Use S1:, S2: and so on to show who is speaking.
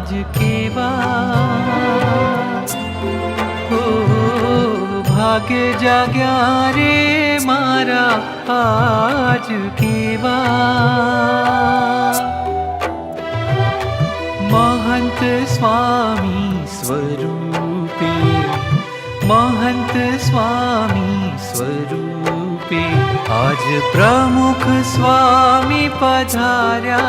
S1: आज केवा हो भाग्य जाग्या रे मारा आज केवा महंत स्वामी स्वरूपे महंत स्वामी स्वरूपे आज प्रमुख स्वामी पधार्या।